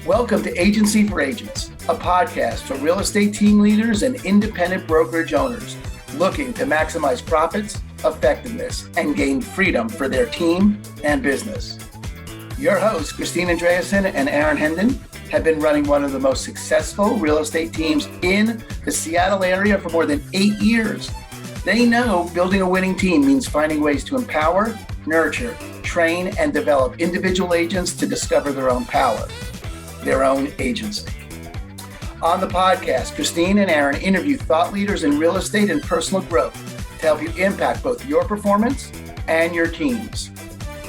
Welcome to Agency for Agents, a podcast for real estate team leaders and independent brokerage owners looking to maximize profits, effectiveness, and gain freedom for their team and business. Your hosts, Christine Andreasen and Aaron Hendon, have been running one of the most successful real estate teams in the Seattle area for more than 8 years. They know building a winning team means finding ways to empower, nurture, train, and develop individual agents to discover their own power, their own agency. On the podcast, Christine and Aaron interview thought leaders in real estate and personal growth to help you impact both your performance and your teams.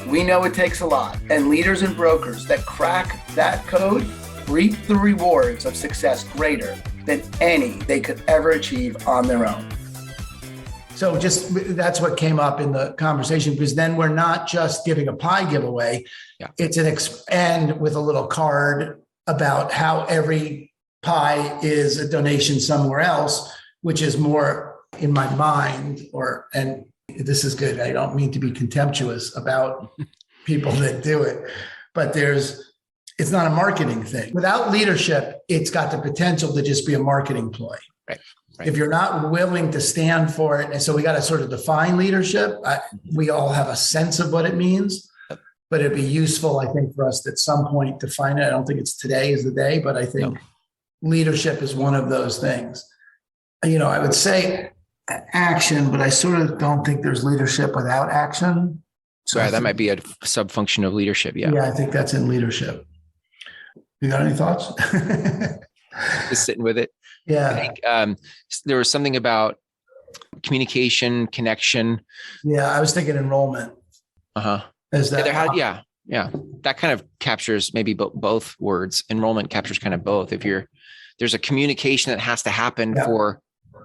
We know it takes a lot, and leaders and brokers that crack that code reap the rewards of success greater than any they could ever achieve on their own. So that's what came up in the conversation, because then we're not just giving a pie giveaway. Yeah. It's an and with a little card about how every pie is a donation somewhere else, which is more in my mind, and this is good. I don't mean to be contemptuous about people that do it, but it's not a marketing thing. Without leadership, it's got the potential to just be a marketing ploy. Right. If you're not willing to stand for it, and so we got to sort of define leadership. We all have a sense of what it means, but it'd be useful, I think, for us at some point to define it. I don't think it's today is the day, but I think leadership is one of those things. I would say action, but I sort of don't think there's leadership without action. So that might be a sub-function of leadership. Yeah. Yeah, I think that's in leadership. You got any thoughts? Just sitting with it. Yeah. I think there was something about communication, connection. Yeah, I was thinking enrollment. Is that? Yeah. That kind of captures maybe both words. Enrollment captures kind of both. There's a communication that has to happen for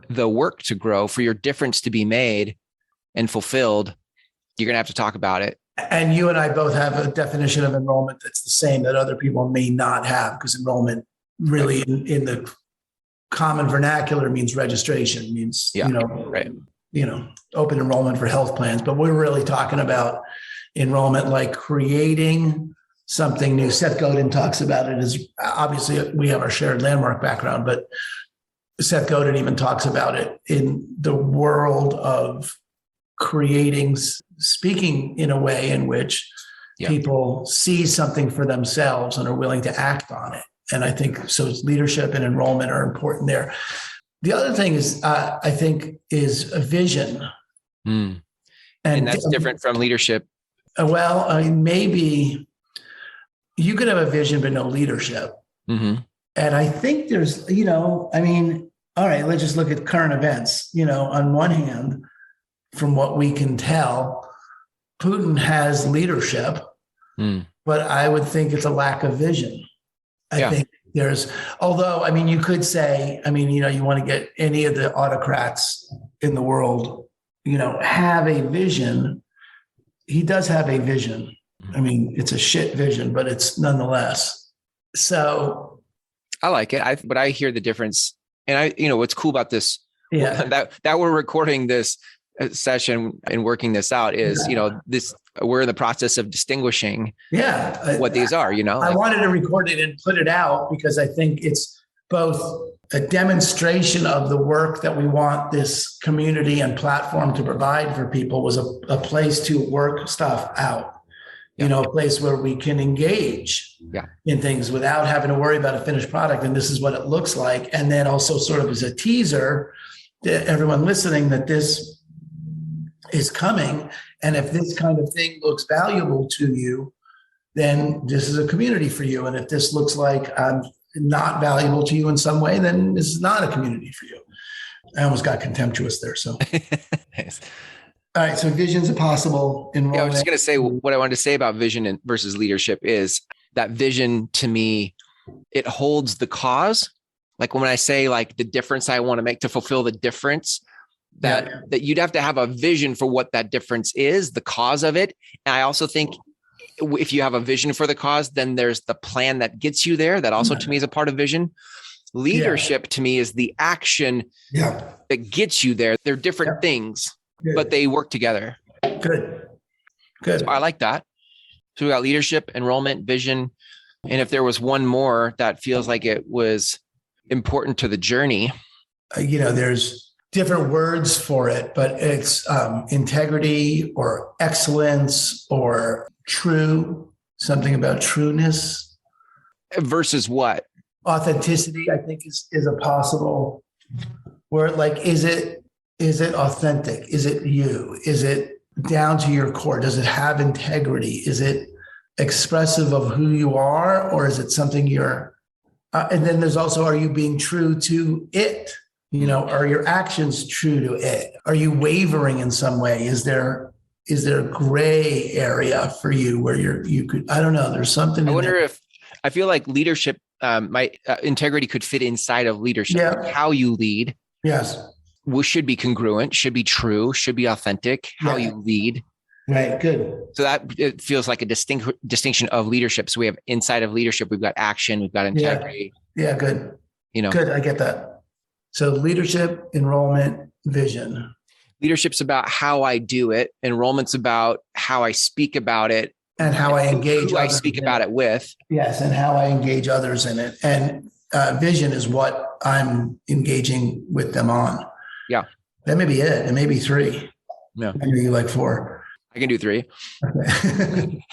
the work to grow, for your difference to be made and fulfilled, you're going to have to talk about it. And you and I both have a definition of enrollment that's the same that other people may not have, because enrollment really in the common vernacular means registration, means, open enrollment for health plans. But we're really talking about enrollment like creating something new. Seth Godin talks about it as, obviously we have our shared landmark background, but Seth Godin even talks about it in the world of speaking in a way in which people see something for themselves and are willing to act on it. And I think so leadership and enrollment are important there. The other thing is, I think, is a vision. And that's different from leadership. Well, I mean, maybe you could have a vision, but no leadership. Mm-hmm. And I think there's, all right, let's just look at current events. On one hand, from what we can tell, Putin has leadership, but I would think it's a lack of vision. I think you could say, you want to get any of the autocrats in the world, have a vision. He does have a vision. It's a shit vision, but it's nonetheless. So I like it. But I hear the difference. And what's cool about this, that we're recording this session and working this out is, we're in the process of distinguishing what these are, I wanted to record it and put it out because I think it's both a demonstration of the work that we want this community and platform to provide for people, was a place to work stuff out, a place where we can engage in things without having to worry about a finished product. And this is what it looks like. And then also sort of as a teaser to everyone listening that this is coming. And if this kind of thing looks valuable to you, then this is a community for you. And if this looks like not valuable to you in some way, then this is not a community for you. I almost got contemptuous there. So, Nice. All right. So vision's a possible enrollment. Yeah, I was just going to say what I wanted to say about vision versus leadership is that vision to me, it holds the cause. Like when I say like the difference I want to make to fulfill the difference, that you'd have to have a vision for what that difference is, the cause of it. And I also think if you have a vision for the cause, then there's the plan that gets you there. That also to me is a part of vision. Leadership to me is the action that gets you there. They're different things, but they work together. Good. So I like that. So we got leadership, enrollment, vision. And if there was one more that feels like it was important to the journey. There's different words for it, but it's integrity or excellence or true, something about trueness. Versus what? Authenticity, I think, is a possible word. Like, is it authentic? Is it you? Is it down to your core? Does it have integrity? Is it expressive of who you are, or is it something you're and then there's also, are you being true to it? Are your actions true to it? Are you wavering in some way? Is there a gray area for you where you could, I don't know, there's something. I wonder if, I feel like leadership, my integrity could fit inside of leadership. Yeah. Like how you lead. Yes. Should be congruent, should be true, should be authentic, how you lead. Right. Good. So that it feels like a distinction of leadership. So we have inside of leadership, we've got action, we've got integrity. Yeah. Good. Good. I get that. So leadership, enrollment, vision. Leadership's about how I do it. Enrollment's about how I speak about it. And how I engage. Who I speak about it with. Yes. And how I engage others in it. And vision is what I'm engaging with them on. Yeah. That may be it. It may be 3. Yeah. I know you like 4. I can do 3. Okay.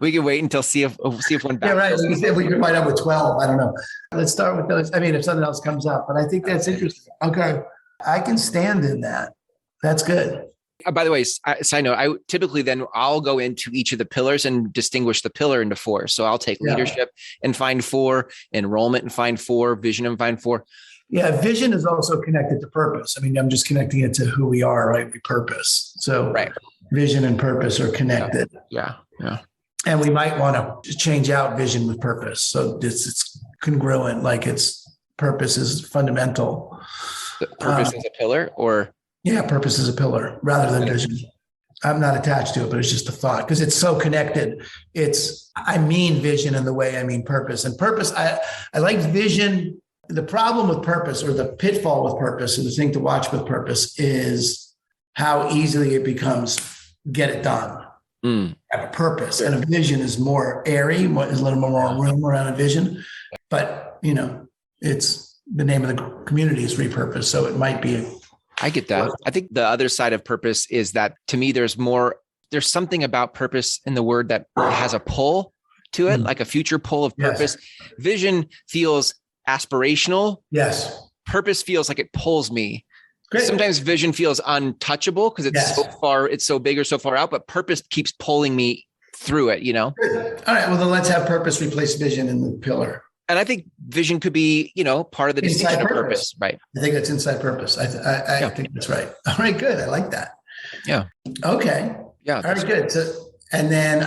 We can wait until see if one back. Yeah, right. We can wind up with 12. I don't know. Let's start with those. I mean, if something else comes up, but I think that's interesting. Okay. I can stand in that. That's good. By the way, side note, I typically then I'll go into each of the pillars and distinguish the pillar into 4. So I'll take leadership and find 4, enrollment and find 4, vision and find 4. Yeah, vision is also connected to purpose. I mean, I'm just connecting it to who we are, right? We purpose. So vision and purpose are connected. Yeah. And we might want to change out vision with purpose. So it's congruent, like its purpose is fundamental. Purpose is a pillar or? Yeah, purpose is a pillar rather than vision. I'm not attached to it, but it's just a thought because it's so connected. I mean vision in the way I mean purpose. And purpose, I like vision. The problem with purpose, or the pitfall with purpose, or the thing to watch with purpose, is how easily it becomes get it done. Have a purpose. And a vision is more airy, is a little more room around a vision. But, it's the name of the community is repurpose. So it might be. I get that. I think the other side of purpose is that to me, there's there's something about purpose in the word that has a pull to it, like a future pull of purpose. Yes. Vision feels aspirational. Yes. Purpose feels like it pulls me. Great. Sometimes vision feels untouchable because it's so far, it's so big or so far out, but purpose keeps pulling me through it, Good. All right. Well, then let's have purpose replace vision in the pillar. And I think vision could be, part of the distinction of purpose, right? I think that's inside purpose. I think that's right. All right, good. I like that. Yeah. Okay. Yeah. All right, good. So, and then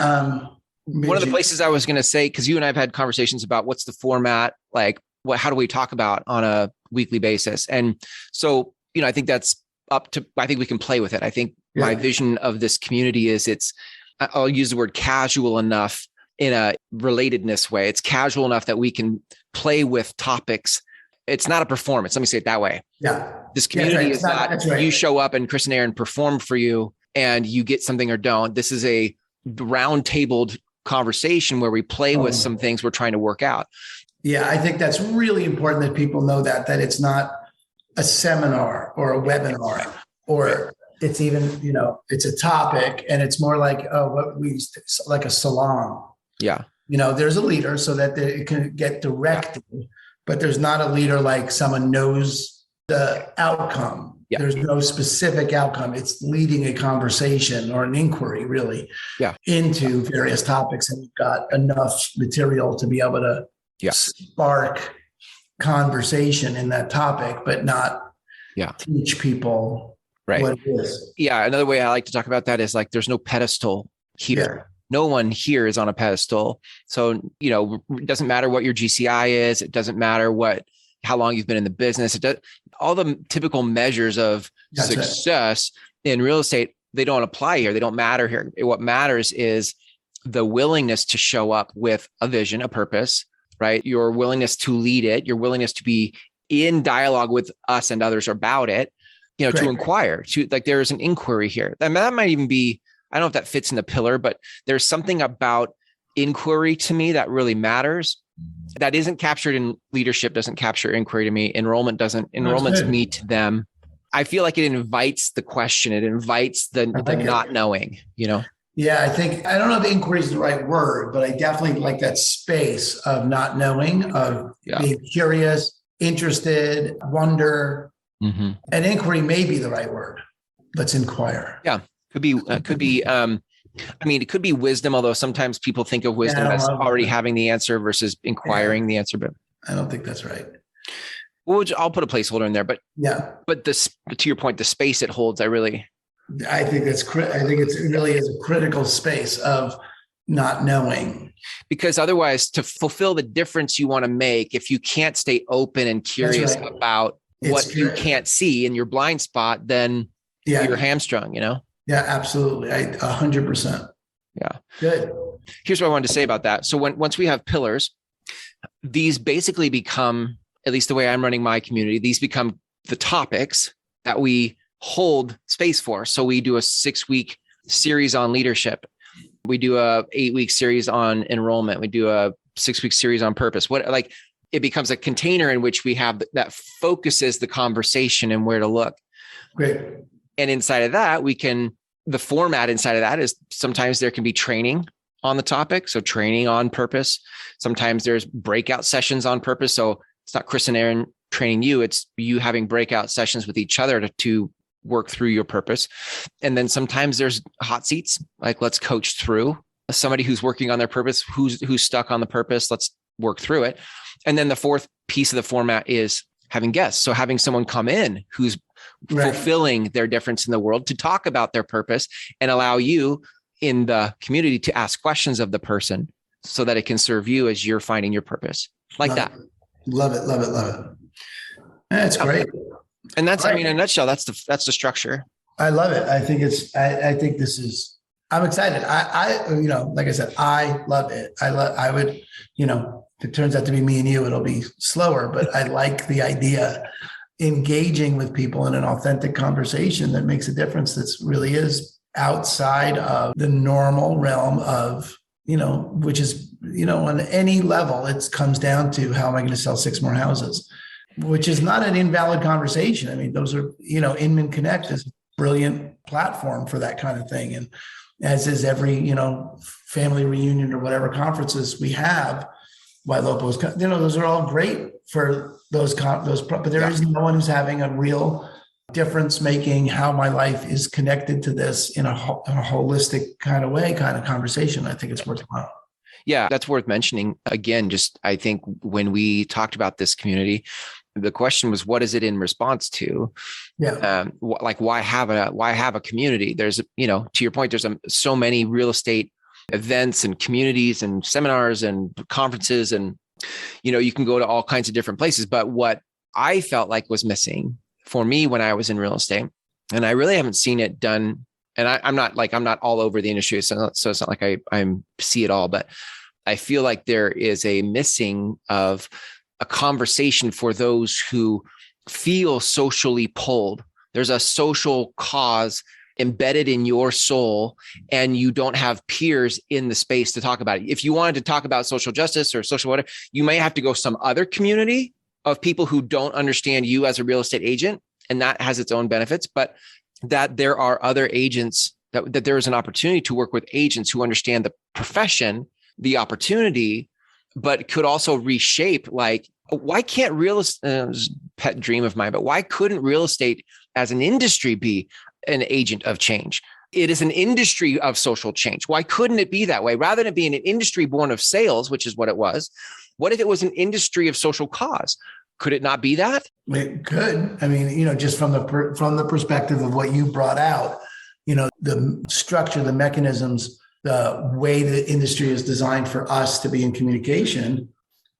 one of the places I was going to say, because you and I have had conversations about what's the format, like how do we talk about on a weekly basis? And so, I think that's up to, I think we can play with it. I think my vision of this community is I'll use the word casual enough in a relatedness way. It's casual enough that we can play with topics. It's not a performance. Let me say it that way. Yeah. This community is not you show up and Chris and Aaron perform for you and you get something or don't. This is a round-tabled conversation where we play with some things we're trying to work out. Yeah, I think that's really important that people know that it's not a seminar or a webinar, or it's even, it's a topic, and it's more like like a salon. Yeah. There's a leader so that it can get directed, but there's not a leader like someone knows the outcome. Yeah. There's no specific outcome. It's leading a conversation or an inquiry really into various topics. And we've got enough material to be able to spark conversation in that topic, but not teach people what it is. Yeah. Another way I like to talk about that is like, there's no pedestal here. Yeah. No one here is on a pedestal. So, it doesn't matter what your GCI is. It doesn't matter how long you've been in the business. All the typical measures of success in real estate, they don't apply here. They don't matter here. What matters is the willingness to show up with a vision, a purpose, right? Your willingness to lead it, your willingness to be in dialogue with us and others about it, to inquire, there's an inquiry here. That might even be, I don't know if that fits in the pillar, but there's something about inquiry to me that really matters. That isn't captured in leadership, doesn't capture inquiry to me. Enrollment doesn't. Enrollment's me to them. I feel like it invites the question. It invites the not knowing, Yeah, I don't know if inquiry is the right word, but I definitely like that space of not knowing, of being curious, interested, wonder. Mm-hmm. And inquiry may be the right word. Let's inquire. Yeah, could be. It could be wisdom, although sometimes people think of wisdom as already having the answer versus inquiring the answer. But I don't think that's right. Well, I'll put a placeholder in there. But to your point, the space it holds, I think it really is a critical space of not knowing. Because otherwise, to fulfill the difference you want to make, if you can't stay open and curious about what you can't see in your blind spot, then you're hamstrung, Yeah, absolutely. 100%. Yeah. Good. Here's what I wanted to say about that. So once we have pillars, these basically become, at least the way I'm running my community, these become the topics that we hold space for. So we do a 6-week series on leadership. We do a 8-week series on enrollment. We do a 6-week series on purpose. It becomes a container in which we have that focuses the conversation and where to look. Great. And inside of that, the format inside of that is sometimes there can be training on the topic. So training on purpose. Sometimes there's breakout sessions on purpose. So it's not Chris and Aaron training you. It's you having breakout sessions with each other to work through your purpose. And then sometimes there's hot seats, like let's coach through somebody who's working on their purpose, who's stuck on the purpose. Let's work through it. And then the fourth piece of the format is having guests. So having someone come in who's fulfilling their difference in the world to talk about their purpose and allow you in the community to ask questions of the person so that it can serve you as you're finding your purpose. Love it. Love it. That's great. And that's, in a nutshell, that's the structure. I love it. I think I'm excited. Like I said, I love it. If it turns out to be me and you, it'll be slower, but I like the idea engaging with people in an authentic conversation that makes a difference. That really is outside of the normal realm of, which is, on any level, it comes down to how am I going to sell 6 more houses, which is not an invalid conversation. Those are, Inman Connect is a brilliant platform for that kind of thing. And as is every, family reunion or whatever conferences we have, Why Lopos, those are all great for those, but there is no one who's having a real difference making how my life is connected to this in a holistic kind of way, kind of conversation. I think it's worthwhile. Yeah, that's worth mentioning. Again, I think when we talked about this community, the question was, what is it in response to? Yeah. Why have a community? There's, to your point, there's so many real estate events and communities and seminars and conferences, and, you can go to all kinds of different places. But what I felt like was missing for me when I was in real estate, and I really haven't seen it done. And I'm not all over the industry. So it's not like I see it all, but I feel like there is a missing of a conversation for those who feel socially pulled. There's a social cause embedded in your soul, and you don't have peers in the space to talk about it. If you wanted to talk about social justice or social whatever, you may have to go some other community of people who don't understand you as a real estate agent, and that has its own benefits, but that there are other agents, that there is an opportunity to work with agents who understand the profession, the opportunity, but could also reshape, why can't real estate, pet dream of mine, but why couldn't real estate as an industry be an agent of change? It is an industry of social change. Why couldn't it be that way? Rather than being an industry born of sales, which is what it was, what if it was an industry of social cause? Could it not be that? It could. Just from the perspective of what you brought out, the structure, the mechanisms, the way the industry is designed for us to be in communication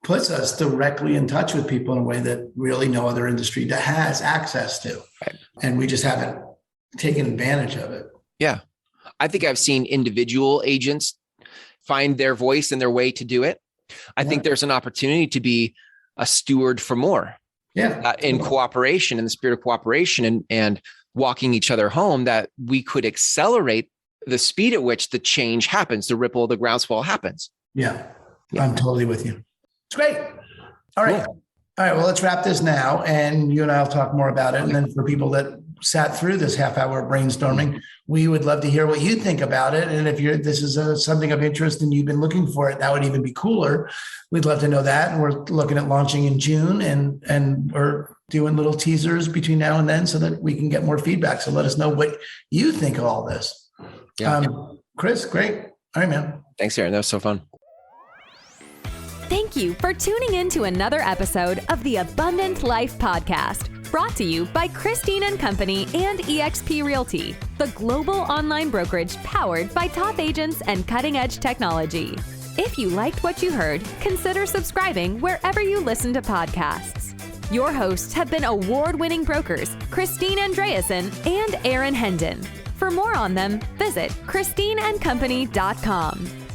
puts us directly in touch with people in a way that really no other industry has access to. Right. And we just haven't taken advantage of it. Yeah. I think I've seen individual agents find their voice and their way to do it. I think there's an opportunity to be a steward for more. Yeah. In cooperation, in the spirit of cooperation and walking each other home, that we could accelerate the speed at which the change happens, the ripple, the groundswell happens. Yeah, I'm totally with you. It's great. All right. Cool. All right. Well, let's wrap this now, and you and I will talk more about it. And then for people that sat through this half-hour brainstorming, we would love to hear what you think about it. And if this is something of interest and you've been looking for it, that would even be cooler. We'd love to know that. And we're looking at launching in June, and we're doing little teasers between now and then so that we can get more feedback. So let us know what you think of all this. Yeah. Chris, great. All right, man. Thanks, Aaron. That was so fun. Thank you for tuning in to another episode of the Abundant Life Podcast, brought to you by Christine & Company and eXp Realty, the global online brokerage powered by top agents and cutting-edge technology. If you liked what you heard, consider subscribing wherever you listen to podcasts. Your hosts have been award-winning brokers Christine Andreasen and Aaron Hendon. For more on them, visit christineandcompany.com.